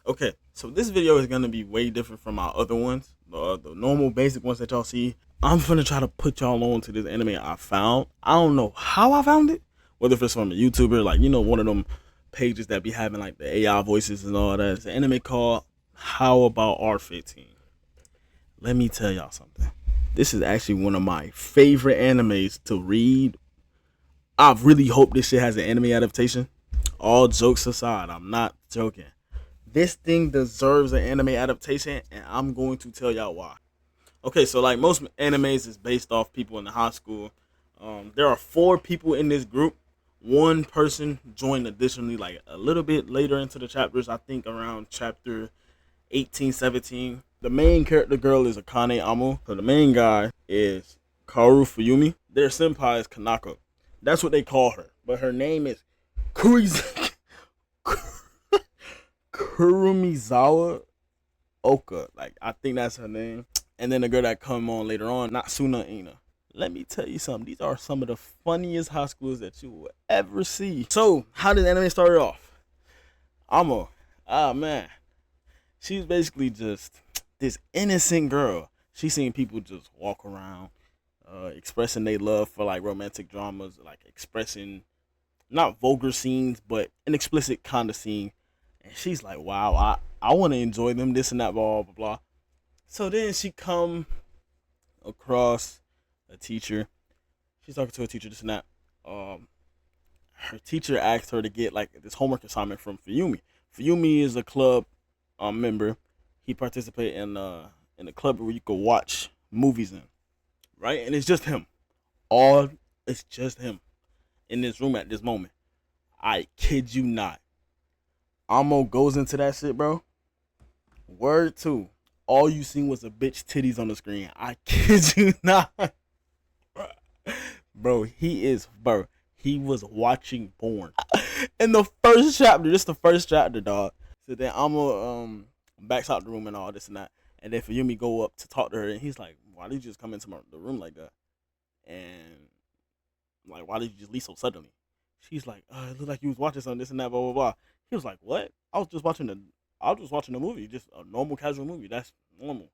Okay, so this video is gonna be way different from my other ones, the normal basic ones that y'all see. I'm gonna try to put y'all on to this anime I found. I don't know how I found it, whether if it's from a YouTuber, like one of them pages that be having like the AI voices and all that. It's an anime called How About R15. Let me tell y'all something. This is actually one of my favorite animes to read. I really hope this shit has an anime adaptation. All jokes aside, I'm not joking. This thing deserves an anime adaptation, and I'm going to tell y'all why. Okay, so like most animes is based off people in the high school. There are four people in this group. One person joined additionally like a little bit later into the chapters. I think around chapter 18, 17. The main character girl is Akane Amo. So the main guy is Kaoru Fuyumi. Their senpai is Kanako. That's what they call her. But her name is Kuriz Kurumizawa Oka. Like, I think that's her name. And then the girl that come on later on, Natsuna Ina. Let me tell you something. These are some of the funniest high schools that you will ever see. So, how did the anime start off? Amo. Ah, man. She's basically just this innocent girl. She seen people just walk around, expressing their love for like romantic dramas, like expressing not vulgar scenes, but an explicit kind of scene. And she's like, wow, I want to enjoy them, this and that, blah, blah, blah. So then she come across a teacher. She's talking to a teacher, this and that. Her teacher asked her to get like this homework assignment from Fuyumi. Fuyumi is a club member. He participated in a club where you could watch movies in, right? And it's just him. All it's just him in this room at this moment. I kid you not. Amo goes into that shit, bro. Word two. All you seen was a bitch titties on the screen. I kid you not. Bro, he was watching porn. In the first chapter, just the first chapter, dog. So then Amo backs out the room and all this and that. And then Fuyumi go up to talk to her and he's like, why did you just come into the room like that? And like, why did you just leave so suddenly? She's like, it looked like you was watching something, this and that, blah blah blah. He was like, what? I was just watching a movie, just a normal casual movie. That's normal.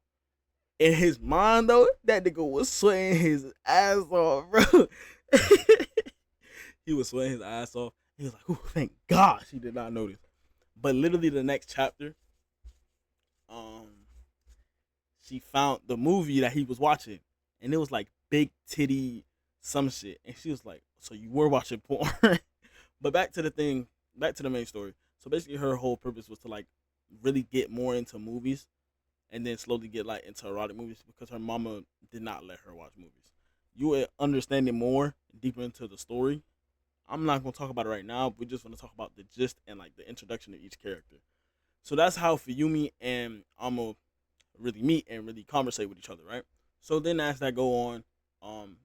In his mind though, that nigga was sweating his ass off, bro. He was sweating his ass off. He was like, "Ooh, thank God she did not notice." But literally the next chapter, um, she found the movie that he was watching, and it was like big titty some shit, and she was like, "So you were watching porn?" But back to the main story. So basically, her whole purpose was to like really get more into movies, and then slowly get like into erotic movies because her mama did not let her watch movies. You will understand it more deeper into the story. I'm not gonna talk about it right now. We're just gonna talk about the gist and like the introduction of each character. So that's how Fuyumi and Amo really meet and really conversate with each other, right? So then as that go on, um,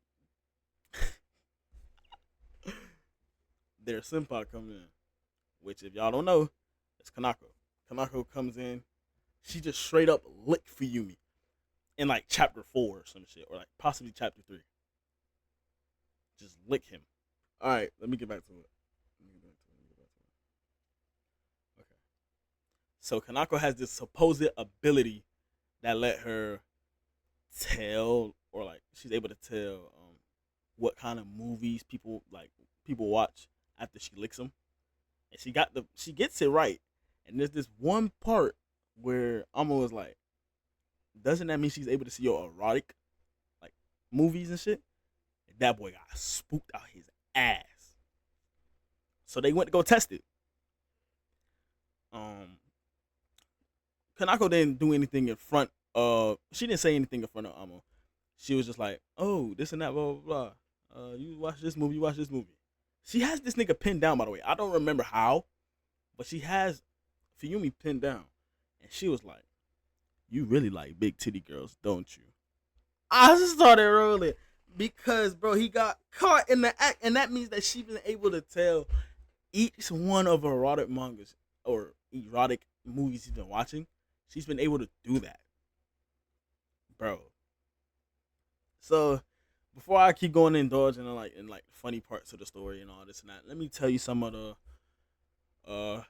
their senpai come in, which if y'all don't know, it's Kanako. Kanako comes in, she just straight up lick Fuyumi in like chapter 4 or some shit, or like possibly chapter 3. Just lick him. All right, let me get back to it. Okay. So Kanako has this supposed ability that let her tell, or like she's able to tell what kind of movies people watch after she licks them, and she gets it right. And there's this one part where Amo was like, "Doesn't that mean she's able to see your erotic like movies and shit?" And that boy got spooked out his ass. So they went to go test it. Um, Kanako didn't do anything in front of. She didn't say anything in front of Amo. She was just like, "Oh, this and that, blah blah blah. You watch this movie. You watch this movie." She has this nigga pinned down, by the way. I don't remember how, but she has Fuyumi pinned down, and she was like, "You really like big titty girls, don't you?" I just started rolling because, bro, he got caught in the act, and that means that she's been able to tell each one of erotic mangas or erotic movies he's been watching. She's been able to do that, bro. So before I keep going and indulging in like funny parts of the story and all this and that, let me tell you some of the uh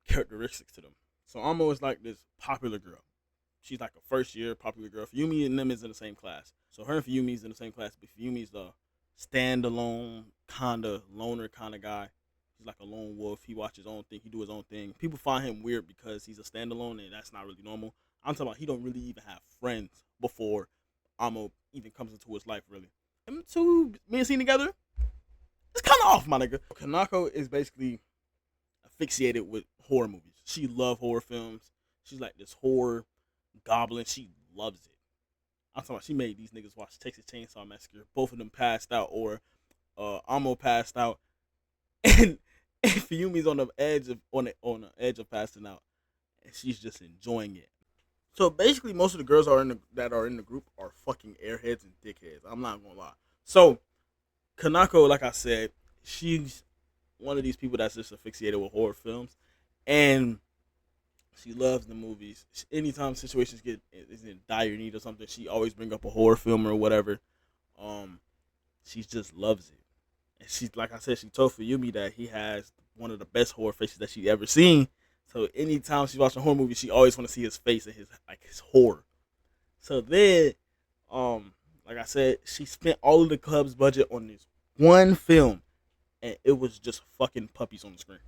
characteristics to them. So Amo is like this popular girl. She's like a first year popular girl. Fuyumi and them is in the same class. So her and Fuyumi's in the same class, but Fuyumi's the standalone kinda loner kind of guy. He's like a lone wolf. He watches his own thing. He do his own thing. People find him weird because he's a standalone, and that's not really normal. I'm talking about he don't really even have friends before Amo even comes into his life. Really, them two being seen together, it's kind of off, my nigga. Kanako is basically asphyxiated with horror movies. She loves horror films. She's like this horror goblin. She loves it. I'm talking about she made these niggas watch Texas Chainsaw Massacre. Both of them passed out, or Amo passed out, and, and Fuyumi's on the edge of passing out, and she's just enjoying it. So basically, most of the girls that are in the group are fucking airheads and dickheads. I'm not gonna lie. So Kanako, like I said, she's one of these people that's just asphyxiated with horror films, and she loves the movies. Anytime situations get is in dire need or something, she always bring up a horror film or whatever. Um, she just loves it, and she, like I said, she told Fuyumi that he has one of the best horror faces that she ever seen. So anytime she's watching a horror movie, she always want to see his face and his horror. So then, like I said, she spent all of the club's budget on this one film, and it was just fucking puppies on the screen.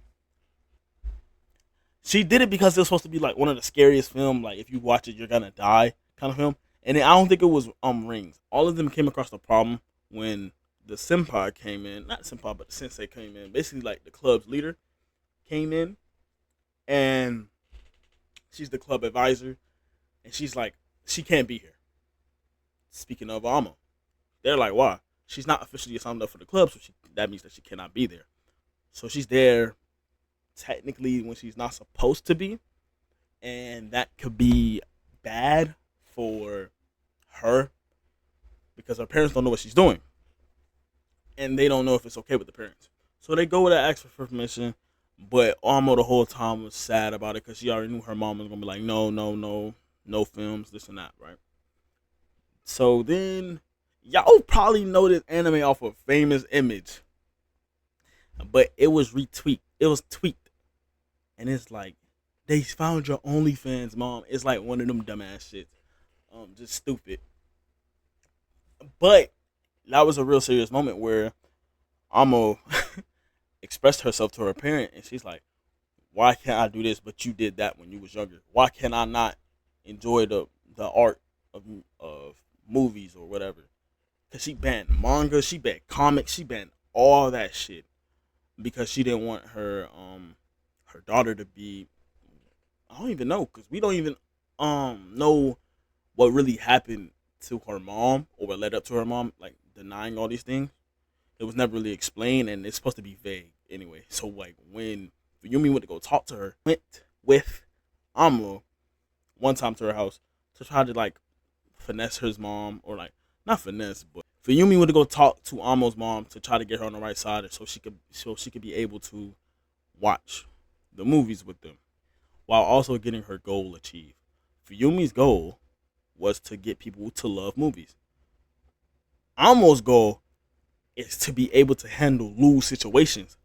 She did it because it was supposed to be like one of the scariest film, like if you watch it you're gonna die kind of film. And then I don't think it was Rings. All of them came across the problem when the senpai came in, not senpai, but the sensei came in. Basically, like the club's leader came in, and she's the club advisor, and she's like, she can't be here. Speaking of Amo, they're like, why? She's not officially signed up for the club, so that means that she cannot be there. So she's there technically when she's not supposed to be, and that could be bad for her because her parents don't know what she's doing, and they don't know if it's okay with the parents. So they go to ask for permission, but Amo the whole time was sad about it because she already knew her mom was gonna be like, no, no, no, no films, this and that, right? So then y'all probably know this anime off of Famous Image, but it was retweet. It was tweaked, and it's like they found your OnlyFans, mom. It's like one of them dumbass shit, just stupid. But that was a real serious moment where Amo expressed herself to her parent, and she's like, "Why can't I do this? But you did that when you was younger. Why can I not enjoy the art of movies or whatever?" Cause she banned manga, she banned comics, she banned all that shit because she didn't want her daughter to be. I don't even know because we don't even know what really happened to her mom or what led up to her mom like denying all these things. It was never really explained, and it's supposed to be vague anyway. So like when Yumi went to go talk to her, went with Amo one time to her house to try to like finesse his mom, or like not finesse, but for Yumi went to go talk to Amo's mom to try to get her on the right side, so she could be able to watch the movies with them while also getting her goal achieved. Fuyumi's goal was to get people to love movies. Amo's goal is to be able to handle lose situations.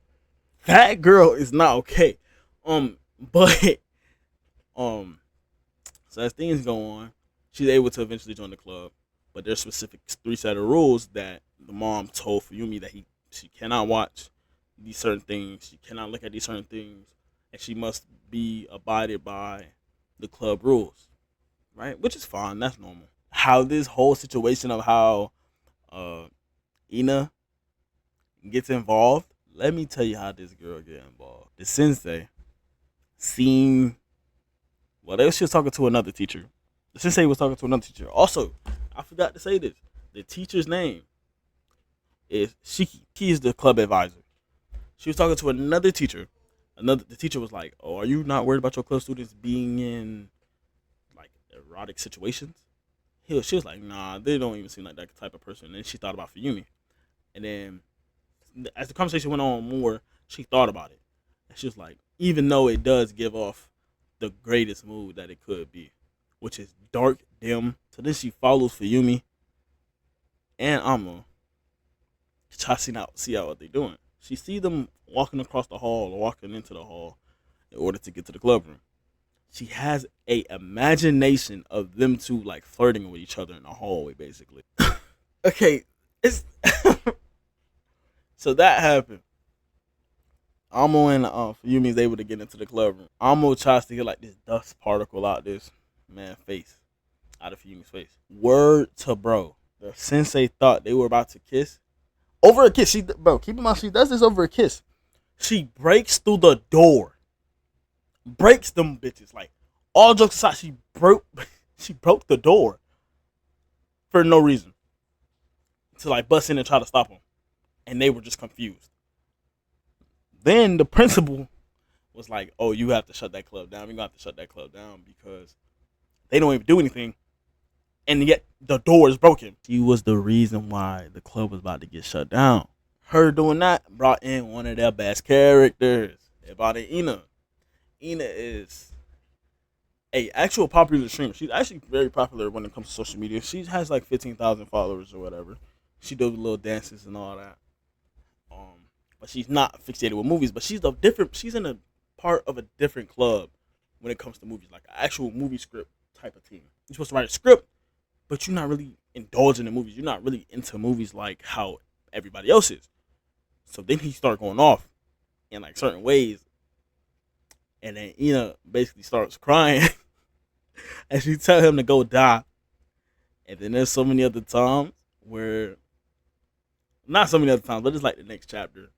That girl is not okay. But so as things go on, she's able to eventually join the club. But there's specific three set of rules that the mom told Fuyumi that she cannot watch these certain things, she cannot look at these certain things, and she must be abided by the club rules, right? Which is fine, that's normal. How this whole situation of how Ina gets involved, let me tell you how this girl get involved. The sensei seen, well, she was talking to another teacher. The sensei was talking to another teacher. Also, I forgot to say this. The teacher's name is Shiki. He is the club advisor. She was talking to another teacher. The teacher was like, "Oh, are you not worried about your club students being in like erotic situations?" She was like, "Nah, they don't even seem like that type of person." And then she thought about Fuyumi. And then as the conversation went on more, she thought about it. And she was like, even though it does give off the greatest mood that it could be, which is dark, dim. So then she follows Fuyumi and Amo to try to see out what they're doing. She see them walking across the hall or walking into the hall in order to get to the club room. She has a imagination of them two like flirting with each other in the hallway, basically. Okay, it's so that happened. Amo and Fuyumi's able to get into the club room. Amo tries to get like this dust particle out this man's face, out of Fuyumi's face. Word to bro, the sensei thought they were about to kiss over a kiss. Keep in mind she does this over a kiss. She breaks through the door, breaks them bitches. Like all jokes aside, she broke she broke the door for no reason to like bust in and try to stop them, and they were just confused. Then the principal was like, "Oh, you have to shut that club down. You're gonna have to shut that club down because they don't even do anything, and yet the door is broken." She was the reason why the club was about to get shut down. Her doing that brought in one of their best characters. They brought in Ina. Ina is a actual popular streamer. She's actually very popular when it comes to social media. She has like 15,000 followers or whatever. She does little dances and all that. But she's not fixated with movies. But she's She's in a part of a different club when it comes to movies, like an actual movie script type of team. You're supposed to write a script, but you're not really indulging in movies. You're not really into movies like how everybody else is. So then he started going off in like certain ways, and then Ina basically starts crying, and she tell him to go die. And then there's so many other times where, not so many other times, but it's like the next chapter.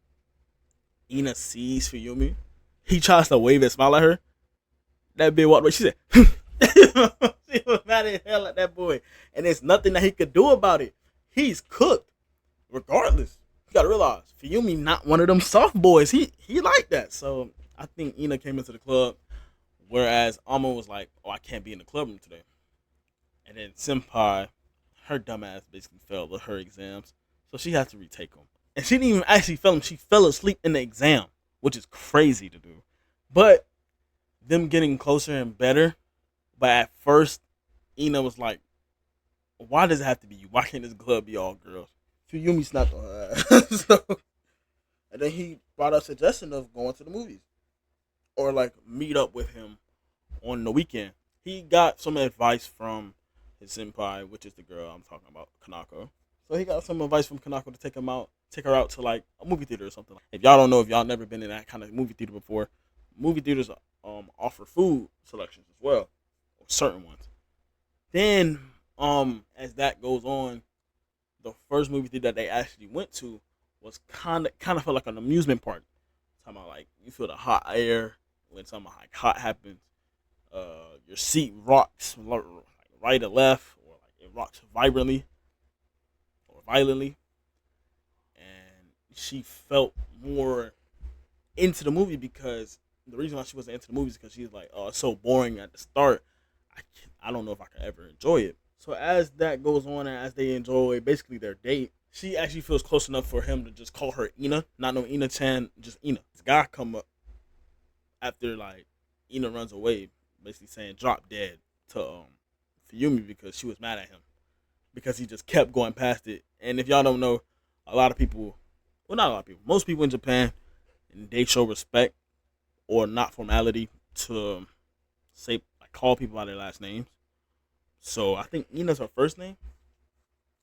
Ina sees Fuyumi. He tries to wave and smile at her. That bitch walked away. She said, she was mad as hell at that boy. And there's nothing that he could do about it. He's cooked. Regardless. You gotta realize, Fuyumi not one of them soft boys. He like that. So I think Ina came into the club, whereas Amo was like, "Oh, I can't be in the club room today." And then Senpai, her dumbass basically failed her exams. So she had to retake them. And she didn't even actually fail them. She fell asleep in the exam, which is crazy to do. But them getting closer and better. But at first, Ina was like, "Why does it have to be you? Why can't this club be all girls?" Fuyumi snapped on her ass. So, and then he brought up a suggestion of going to the movies. Or like meet up with him on the weekend. He got some advice from his senpai, which is the girl I'm talking about, Kanako. So he got some advice from Kanako to take her out to like a movie theater or something. If y'all don't know, if y'all never been in that kind of movie theater before, movie theaters offer food selections as well, or certain ones. Then as that goes on, the first movie theater that they actually went to was kind of felt like an amusement park. Talking about like you feel the hot air when something like hot happens. Your seat rocks like right or left, or like it rocks vibrantly or violently. And she felt more into the movie because the reason why she wasn't into the movie is because she was like, "Oh, it's so boring at the start. I don't know if I could ever enjoy it." So as that goes on and as they enjoy basically their date, she actually feels close enough for him to just call her Ina, not no Ina-chan, just Ina. This guy come up after like Ina runs away, basically saying drop dead to Fuyumi because she was mad at him because he just kept going past it. And if y'all don't know, a lot of people, well, not a lot of people, most people in Japan, they show respect or not formality to say like call people by their last names. So I think Ina's her first name,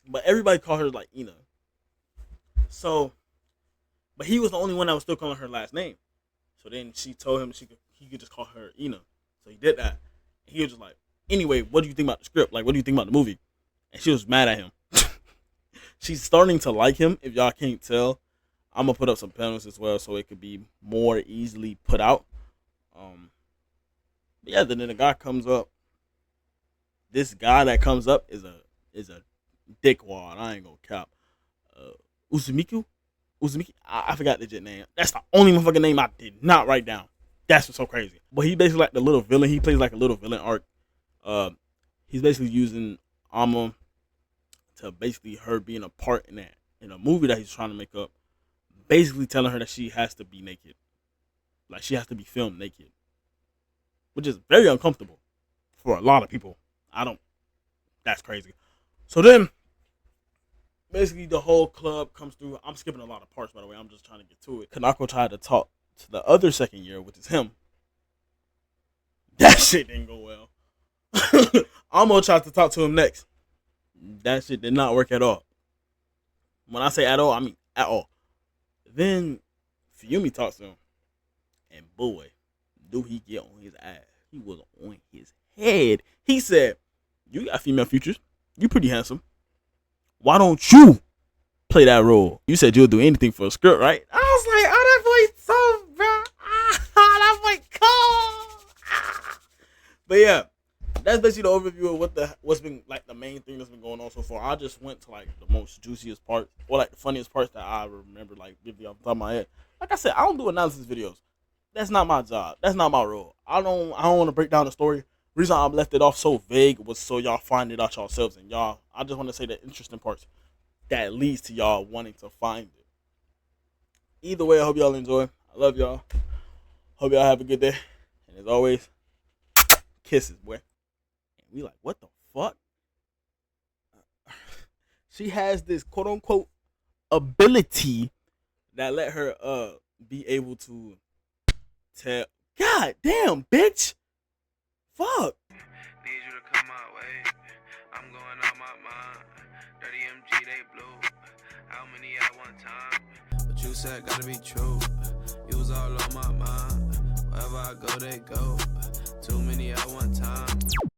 but everybody called her like Ina. So, but he was the only one that was still calling her last name. So then she told him he could just call her Ina. So he did that. And he was just like, "Anyway, what do you think about the script? Like, what do you think about the movie?" And she was mad at him. She's starting to like him. If y'all can't tell, I'm gonna put up some panels as well so it could be more easily put out. But yeah, then the guy comes up. This guy that comes up is a dickwad. I ain't gonna cap. Uzumiku? I forgot the legit name. That's the only motherfucking name I did not write down. That's what's so crazy. But he basically like the little villain. He plays like a little villain arc. He's basically using Amma to basically her being a part in a movie that he's trying to make up. Basically telling her that she has to be naked. Like she has to be filmed naked. Which is very uncomfortable for a lot of people. That's crazy. So then, basically the whole club comes through. I'm skipping a lot of parts, by the way. I'm just trying to get to it. Kanako tried to talk to the other second year, which is him. That shit didn't go well. Almost tried to talk to him next. That shit did not work at all. When I say at all, I mean at all. Then Fiumi talks to him, and boy, do he get on his ass. He was on his head. He said, "You got female features. You pretty handsome. Why don't you play that role? You said you'll do anything for a script, right?" I was like, "Oh, that boy so bro. That boy cold." But yeah, that's basically the overview of what's been like the main thing that's been going on so far. I just went to like the most juiciest parts or like the funniest parts that I remember like vividly off the top of my head. Like I said, I don't do analysis videos. That's not my job. That's not my role. I don't want to break down the story. The reason I left it off so vague was so y'all find it out yourselves, and y'all, I just want to say the interesting parts that leads to y'all wanting to find it. Either way, I hope y'all enjoy. I love y'all. Hope y'all have a good day. And as always, kisses, boy. And we like, what the fuck? She has this quote unquote ability that let her be able to tell. God damn, bitch. Fuck. Need you to come my way. I'm going out my mind. Dirty MG, they blue. How many at one time? What you said gotta be true. You was all on my mind. Wherever I go, they go. Too many at one time.